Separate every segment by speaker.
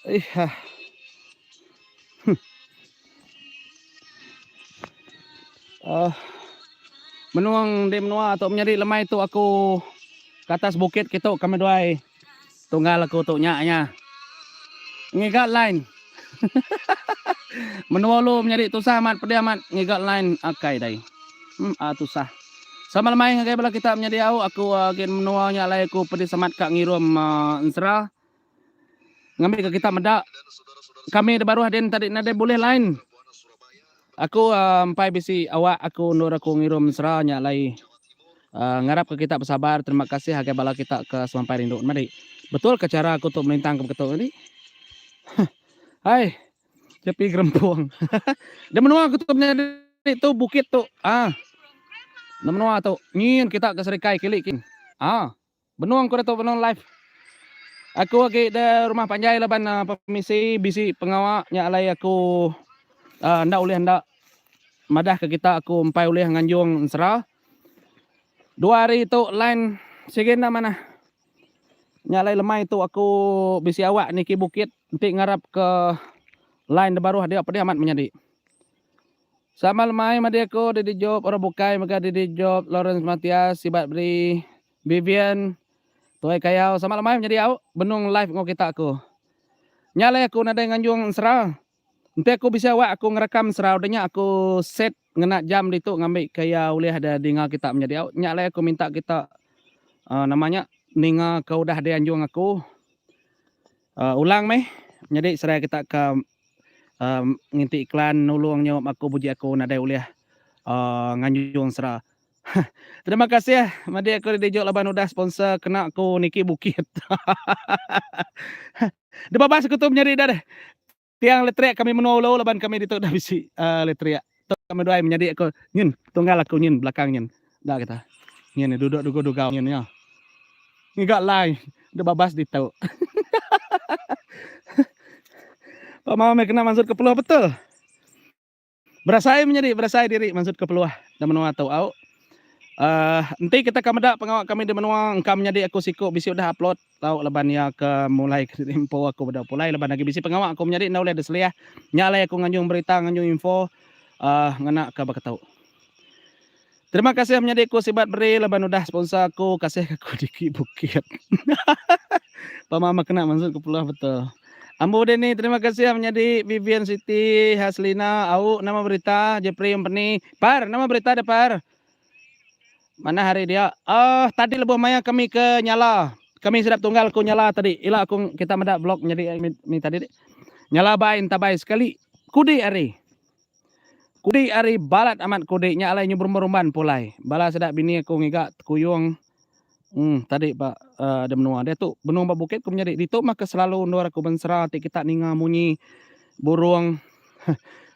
Speaker 1: Iya. Eh, menuang di menua atau menjadi lemai itu aku ke atas bukit gitu kami doai tunggal aku tu nyaknya ngigat lain menua lu menjadi tusah mat pedi amat ngigat lain akai dai tusah sama lemai ngagai bala kita menjadi aku agin menua nyalai aku pedi semat kak ngirum ensra ngambil ke kita medak kami baru haden tadi nade boleh lain aku empai bisi awak aku nur aku ngirum ensra nyalai ngarap ke kita bersabar terima kasih hagai bala kita ke semampai rindu mari betul ke cara aku tuh melintang ke betul ini hai cepi gerempuang dia menua aku tuh itu bukit tuh dia menua tuh ngin kita ke serikai kilikin benuang ko tuh benuang live aku lagi di rumah panjai laban pemisi bisi pengawaknya alai aku ndak ulih ndak madah ke kita aku empai ulih nganjung serah 2 hari itu lain segena mana nyalai lemah itu aku bisi awak niki bukit nanti ngarap ke lain baru dia apa dia amat menjadi sama lemai madi aku di job orang bukai maka di job Lawrence Matias sibat beri Vivian tuai kayau sama lemai menjadi au benung live ngau kita aku nyalai aku nada nganjung serah nanti aku bisa awak aku ngerekam serah udahnya aku set ngena jam itu ngambil kayak ulih ada dinga kita menjadi au nyalai aku minta kita namanya ninga kau udah ada anjung aku ulang meh jadi seraya kita ke nginti iklan nulung nyawab aku puji aku nadai uliah nganjung serah terima kasih ya madi aku di Jok Laban udah sponsor kena aku niki bukit de babas aku tuh menjadi dah tiang letria kami menolong laban kami di udah bisi letria kami doai menjadi aku nyin tunggal aku nyin belakang nyin dah kita nyin duduk dugau nyin ya enggak lain de babas di tau Pak Mama kena maksud ke peluah betul. Berasai diri maksud ke peluah dan menua tahu au. Nanti kita kameda pengawak kami di menua engkau menjadi aku siku bisi udah upload tahu leban ya ke mulai ke info aku udah mulai leban lagi bisi pengawak aku menjadi nau le desliah nyalai aku nganjung berita nganjung info ngena ke bak tahu. Terima kasih menjadi aku sibat beri leban udah sponsor aku kasih aku diki bukit. Pak Mama kena maksud ke peluah betul. Ambo Deni, terima kasih ya menjadi Vivian Siti, Haslina, Au, nama berita, Jepri Empeni, Par, nama berita ada Par. Mana hari dia? Tadi lebih maya kami ke Nyala. Kami sedap tunggal ku Nyala tadi. Ila aku kita mendak blog jadi mi tadi. Nyala bain tabai sekali. Kudi ari. Kudi ari balat amat kudi nya alai nyubur merumban pulai. Bala sedap bini aku ngiga kuyung. Tadi Pak ada menua dia tuh benung bukit ku menjadi itu maka selalu nuar aku bensera kita ninga munyi burung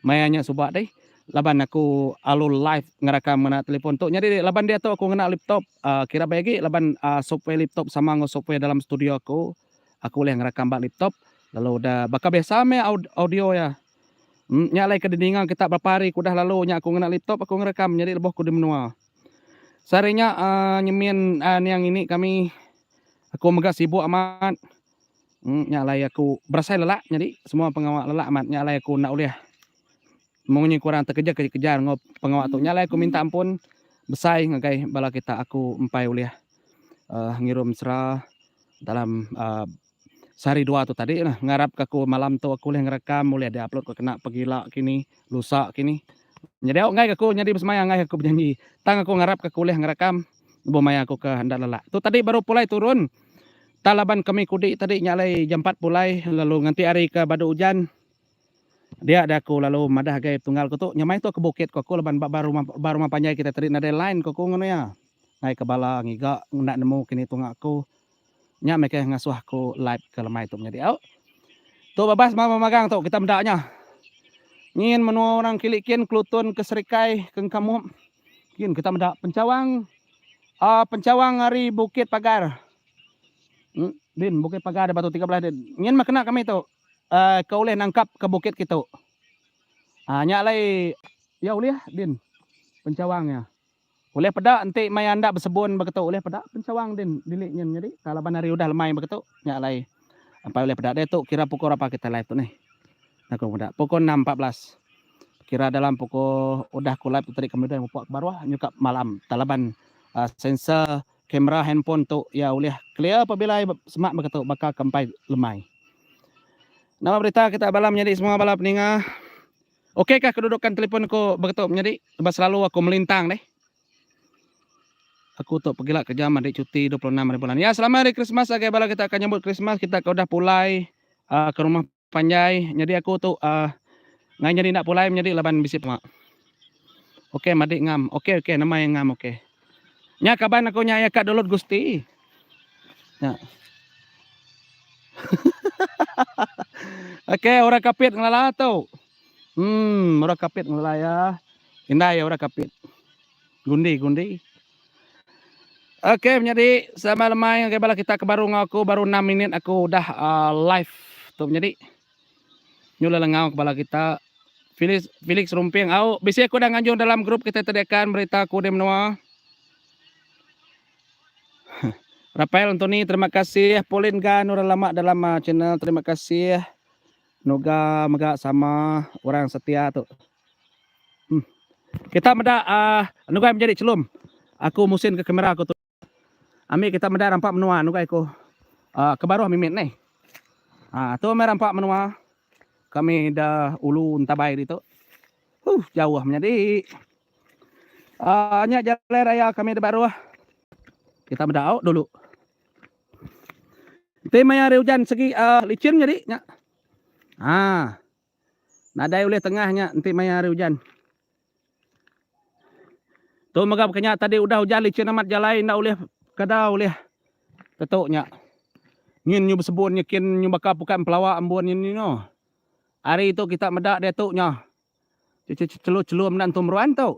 Speaker 1: mayanya subak deh laban aku alul live ngerekam ngena telepon tuh jadi laban dia tuh aku ngena laptop kira bagi laban software laptop sama software dalam studio aku boleh ngerekam bak laptop lalu udah bakal biasa me audio ya nyalai kedindingan kita berapa hari kudah lalu nya aku ngena laptop aku ngerekam jadi lebih ku di menua sarinya nyemin yang ini kami aku megah sibuk amat nyalai aku berasa lelak jadi semua pengawak lelak amat nyalai aku nak uliah mungkin kurang terkejar ngop pengawak tu nyalai aku minta ampun besai ngagai bala kita aku empai uliah ngirum serah dalam sehari 2 tu tadi nah ngarap aku malam tu aku boleh ngerekam boleh ada upload kena pegila kini lusa kini jadi ngai aku nyadi bersemaya ngai aku bernyanyi tang aku ngarap aku boleh ngerekam bomaya aku ke hendak lelak tu tadi baru pulai turun talaban kami kudi tadi nyalai jam 4 pulai lalu nganti hari ke badu hujan dia ada aku lalu madah gay tunggal ko tu nyamai tu ke bukit ko laban baru panjai kita tadi nade lain ko ngono ya ngai ke bala ngiga ndak nemu kini tungak aku nya meke ngasuh aku live ke lemai tu menjadi au tu babas mama magang tu kita mendaknya ngin menua orang kilikin kelutun ke serikai ke kamu kin kita mendak pencawang hari bukit pagar din bukit pagar ada batu 13 din ngin makena kami tu kau boleh nangkap ke bukit kita nya lai ya uliah din pencawangnya boleh pada nanti mai anda bersebun begitu boleh pada pencawang din diliknya jadi kalau hari udah lemai begitu nya lai Sampai oleh pedak tu kira pukul apa kita live tu nih. Aku pedak pukul 6.14. Kira dalam pukul udah aku live tu tadi kami udah buat baru nyukap malam talaban sensor kamera handphone tu ya boleh clear apabila semak berkata bakal kampai lemai. Nama berita kita balam menjadi semua bala peninga. Okey kah kedudukan telefon ko berkata menjadi sebab selalu aku melintang deh. Aku tu pergi lah kerja adik cuti 26 hari bulan. Ya selamat hari Christmas agai bala kita akan nyambut Christmas kita udah pulai ke rumah Panjai. Jadi aku tu ngai jadi nak pulai menjadi laban bisip mak. Okey madik ngam. Okey nama yang ngam okey. Nya kaban aku nya ya Kak Dolot Gusti. Ya. Okey orang kapit ngelala tu. Orang kapit ngelala ya. Indah ya orang kapit. Gundi. Okey menjadi sama lemai okay, bala kita ke baru aku baru 6 minit aku udah live tu menjadi nyula lengau kepala kita Felix Rumping au bisi aku dah nganjung dalam grup kita tadiakan berita aku di menua. Rafael Anthony terima kasih. Pauline Gan orang lama dalam channel terima kasih. Noga mega sama orang setia tu. Kita meda Noga menjadi celum. Aku musin ke kamera aku tu. Ami kita meda rampak menua Noga aku. Ke baru mimit nih. Tu rampak menua. Kami dah ulu Tabai itu. Jauh menjadi. Nya jalan raya kami dah baru. Kita meda dulu. Tema yang hujan segi licin jadi nya. Nadai oleh tengahnya nanti maya hari hujan. Tu magap kenya tadi udah hujan licin amat jalan ndak oleh kada oleh tetuknya. Ngin nyu bersebun nyekin nyu bakal bukan pelawak ambon ini no. Hari itu kita medak detuknya. Celu-celu menan tumruan tu.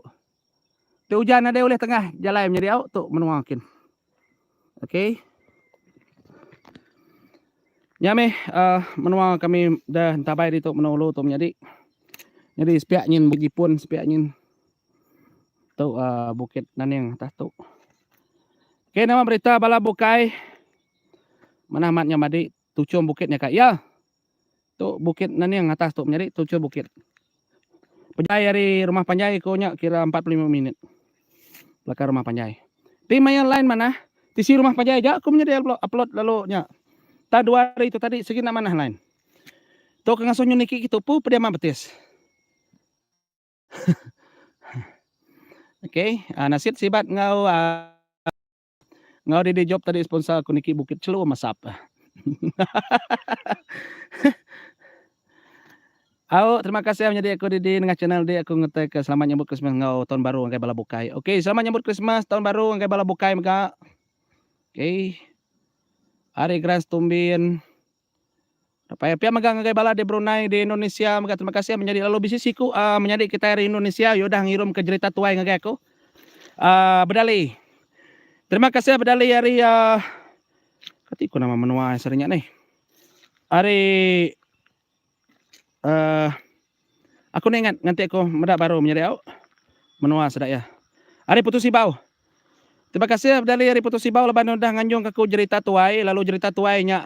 Speaker 1: Tu hujan ada oleh tengah jalan menjadi au tu menuakin. Okey. Nyame menua kami dah tabai di tu menulu tu menjadi. Jadi sepiak nyin bujipun sepiak nyin. Tu bukit naning atas tu. Okey nama berita bala bukai. Mana matnya madi tucum bukitnya kak. Ya. Tu bukit naning atas tu menjadi tucum bukit. Penjai dari rumah Panjai konya kira 45 minit. Belakang rumah Panjai. Tim yang lain mana? Tisi rumah Panjai aja aku menjadi upload lalu nya. Ta 2 hari itu tadi segi nak mana lain. Tu kengasuh niki gitu pu pediama betis. Okey, nasid sibat ngau ngau di job tadi sponsor aku niki Bukit Celu masap. Terima kasih menjadi aku di dengan channel di aku ngetek selamat nyambut Christmas ngau tahun baru ngai bala bukai. Okey, selamat nyambut Christmas tahun baru ngai bala bukai maka. Okey. Hari Gras Tumbin. Rapaya pia magang ngai bala di Brunei di Indonesia maka terima kasih menjadi lalu bisisiku menjadi kita dari Indonesia yo dah ngirum ke cerita tuai ngai aku. Bedali. Terima kasih bedali hari ketiku nama menua seringnya nih. Hari aku ingat nanti aku medak baru menjadi menua sedak ya. Hari Putus Ibau. Terima kasih dari Hari Putus Ibau leban udah nganjung aku cerita tuai lalu cerita tuainya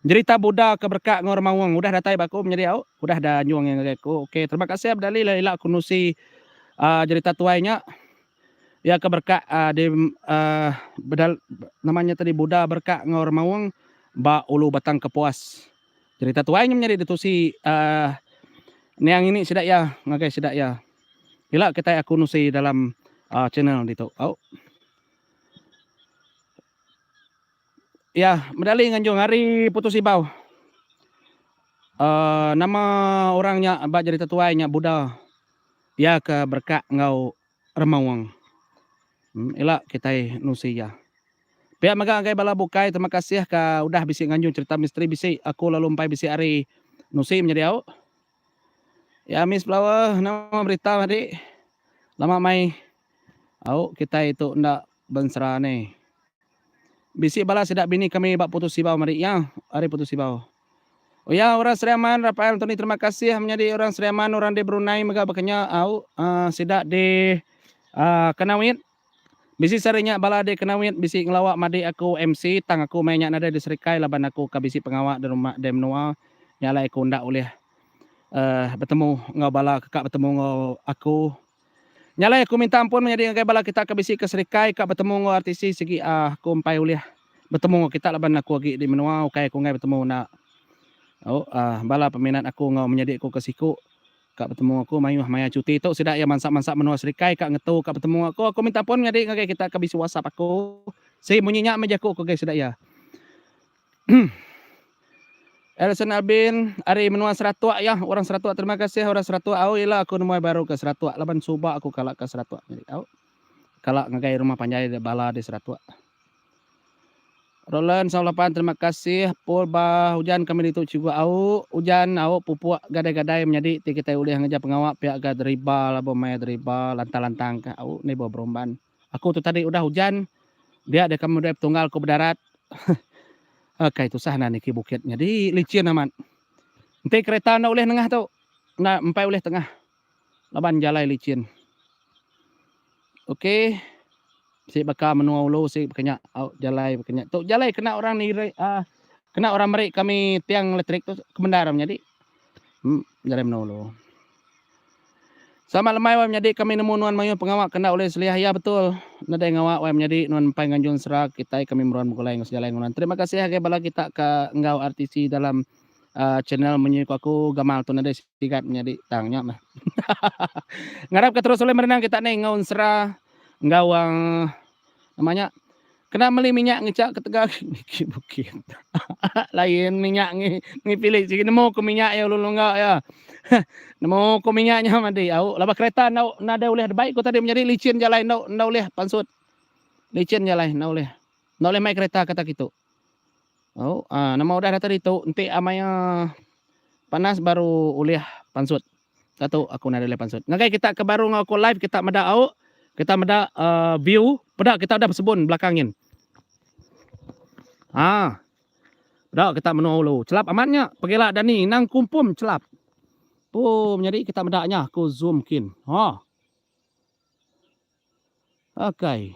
Speaker 1: cerita Buddha keberkak ngor mawang udah datai baku menjadi udah ada nyuang yang aku. Okey terima kasih dari Laila kunusi cerita tuainya ya keberkak di bedal namanya tadi Buddha berkak ngor mawang ba ulu batang kepuas. Cerita tuainya menjadi ditusi yang ini sidak ya ngagai sidak ya. Gila kita aku nusi dalam channel itu. Ya, medali nganjung Hari Putus Ibau. Nama orangnya mbak cerita tuainya Buddha. Ya ke berkak ngau remawang. Ila kita nusi ya. Pihak maga agak bala bukai terima kasih ka udah bisi nganjung cerita misteri bisi aku lalu umpai bisi hari nusi menjadi au. Ya Miss Flower nama berita tadi. Lama mai kita itu ndak bensera nih. Bisi bala sidak bini kami bak Putus Ibau mari ya Hari Putus Ibau. Oh ya orang Seriaman Rafael Anthony terima kasih menjadi orang Seriaman orang di Brunei mega bakanya sidak di Kanawit Bisi sarinya balade kenawit bisi ngelawak madi aku MC tang aku mainnya nada di serikai laban aku kabisi pengawak di rumah dem noa nyala aku ndak oleh bertemu ngau bala kakak bertemu ngau aku nyala aku minta ampun menjadi ngai bala kita kabisi ke serikai kak bertemu ngau artisi segi aku empai oleh bertemu ngau kita laban aku lagi di menua kai aku ngai bertemu nak bala peminat aku ngau menjadi aku ke siku kak bertemu aku mayuh maya cuti tu sidak ya mansak-mansak menua serikai kak ngetu kak bertemu aku minta pun ngadi ngagai kita kabisi WhatsApp aku si munyinya meja aku guys sidak ya Elson Albin ari menua Seratua ya orang Seratua terima kasih orang Seratua ialah aku nemu baru ke Seratua laban suba aku kalak ke Seratua jadi kalak ngagai rumah panjai bala di Seratua Roland 98 terima kasih purba hujan kami itu juga hujan pupuk gadai-gadai menjadi kita ulih ngejak pengawak pihak gad riba labo maya riba lantang-lantang ka ni bawa beromban aku tuh tadi udah hujan dia ada kamu udah tunggal ke berdarat itu sahna niki bukit jadi licin aman nanti kereta na ulih tengah tau na empai ulih tengah laban jalai licin oke si baka menua ulo si bekenya jalai bekenya tu jalai kena orang ni kena orang merik kami tiang listrik tu kemendaram jadi jalai menua ulo sama lemai wam jadi kami nemu nuan mayu pengawak kena oleh seliah ya betul nada ngawak wam jadi nuan pai nganjun serak kita kami meruan bukulai ngus jalai ngunan terima kasih ke bala kita ke ngau artisi dalam channel menyuku aku gamal tu nada sikat menjadi tangnya mah ngarap ke terus oleh merenang kita nih ngaun serah ngawang namanya kena beli minyak ngecak ke tegak bukit lain minyak ngipilih sige nemu ko minyak ya ulun enggak ya nemu ko minyaknya mandi laba kereta nada oleh baik ko tadi menjadi licin jalan nda oleh pansut licin jalan nda oleh mai kereta kata gitu nama udah tadi tu enti amanya panas baru oleh pansut satu aku nada oleh pansut ngagai kita ke baru ngaku live kita meda kita meda view pada kita udah bersebun belakangin dah kita menolu celap amannya pergilah Dani nang kumpum celap jadi kita medaknya aku zoomkin okay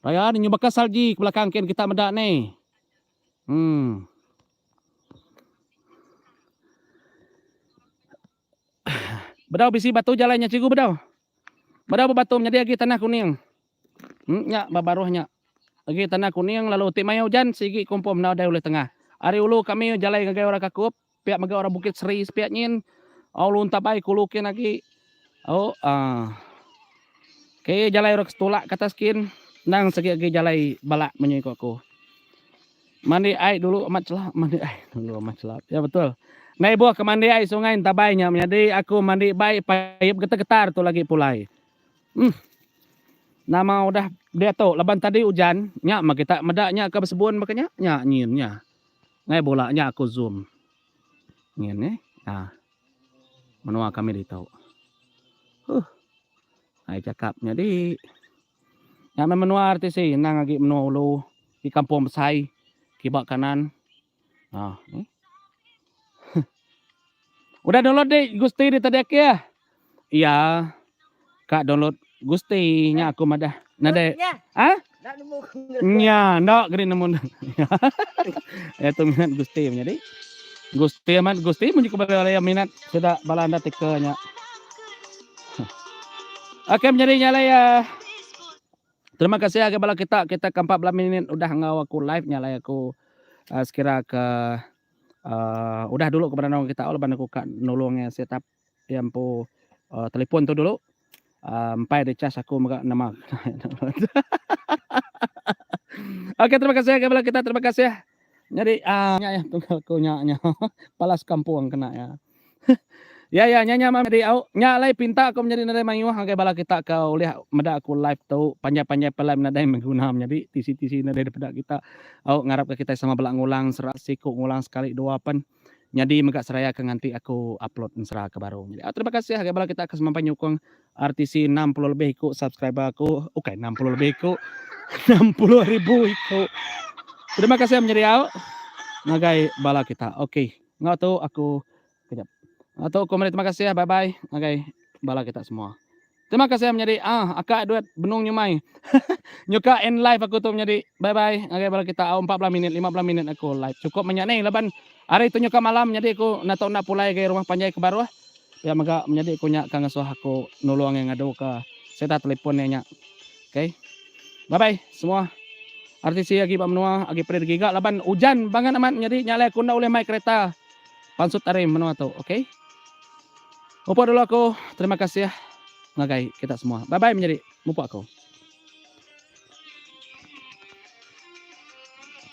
Speaker 1: raya ni nyoba salji ke belakang kin kita medak nih bedau bisi batu jalannya cigu bedau batu menjadi lagi tanah kuning nya babaruhnya lagi tanah kuning lalu ti maya hujan sigi kumpum na ada oleh tengah ari ulu kami jalai ngagay ora kakup pihak maga ora bukit seri pihak nyin ulun tabai kulukin lagi kay jalai ora ketulak kata skin nang segi jalai balak menyiko aku mandi ai dulu amat celap ya betul nah ibu ke mandi ai sungai tabainya menjadi aku mandi baik payep getar tu lagi pulai nama udah dia tu laban tadi hujan nya mah kita medaknya ke bersebun makanya nya nyinnya ngai bolanya aku zoom ngin menua kami di tau ai cakap jadi nya menua artis nang lagi menua ulu di kampung Besai kibak kanan udah download deh Gusti di tadi ya iya kak download Gusti nya aku madah nade nya ndak gini nemu ya tu minat Gusti menjadi Gusti amat Gusti mun kebala minat sudah balanda tikanya oke menjadi nyala ya terima kasih ya bala kita ke 14 menit udah ngau aku live nyala aku sekira ke udah dulu kepada nong kita ban aku kak nolongnya setup yang po telepon tu dulu empai de cas aku nama oke terima kasih ya bala kita terima kasih ya jadi ya tunggal aku nya palas kampung kena ya ya nya mah di nya lai pinta aku menjadi nada mayuh ke bala kita ke oleh meda aku live tau panjang-panjang pelam nada mengguna menjadi tisi-tisi nada daripada kita ngarap ke kita sama belak ngulang serak siku ngulang sekali dua pan jadi megak seraya ke nganti aku upload serah ke baru jadi terima kasih ke bala kita ke semampai nyukung artisi 60 lebih ikut subscriber aku 60 lebih ikut 60.000 ikut terima kasih menjadi ngagai bala kita nggak tahu aku kejap atau komen terima kasih ya bye bye ngagai bala kita semua Terima kasih menjadi akak duit benung nyumai. Nyuka end live aku tuh menjadi bye bye. Oke baru kita 14 menit 15 menit aku live. Cukup banyak nih laban hari itu nyuka malam jadi aku na tahu nak pulai ke rumah panjai ke baru. Ya maka menjadi aku nyak kang asuh aku nulung yang ngadu ke saya teleponnya nyak. Oke. Bye bye semua. Artis lagi pamenua agi pred giga laban hujan banget aman jadi nyala aku na oleh mai kereta. Pansut tarim menua tuh. Oke. Upo dulu aku. Terima kasih ya. Ngagai kita semua. Bye bye menjadi mupo aku.